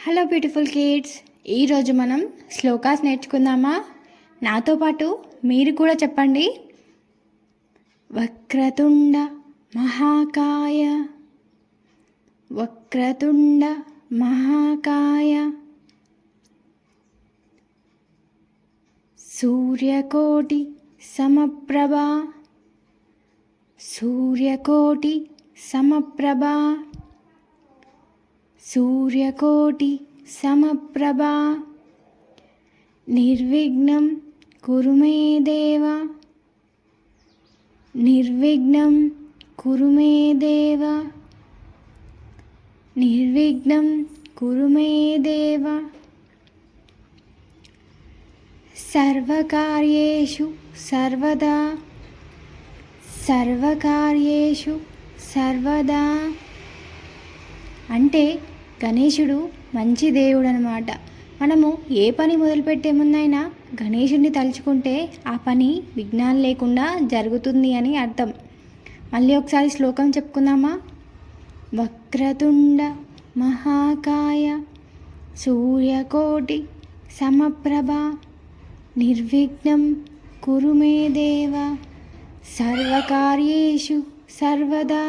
Hello beautiful kids, ఈరోజు మనం శ్లోకాస్ నేర్చుకుందామా? నాతో పాటు మీరు కూడా చెప్పండి. వక్రతుండ మహాకాయ, వక్రతుండ మహాకాయ, సూర్యకోటి సమప్రభా, సూర్యకోటి సమప్రభా, సూర్యకోటి సమప్రభా, నిర్విఘ్నం కురు మే దేవ, నిర్విఘ్నం కురు మే దేవ, నిర్విఘ్నం కురు మే దేవ. సర్వకార్యేషు సర్వదా, సర్వకార్యేషు సర్వదా అంటే గణేశుడు మంచి దేవుడు అన్నమాట. మనము ఏ పని మొదలుపెట్టే ముందైనా గణేశుడిని తలుచుకుంటే ఆ పని విఘ్నాలు లేకుండా జరుగుతుంది అని అర్థం. మళ్ళీ ఒకసారి శ్లోకం చెప్పుకుందామా? వక్రతుండ మహాకాయ, సూర్యకోటి సమప్రభ, నిర్విఘ్నం కురు మే దేవ, సర్వకార్యేషు సర్వదా.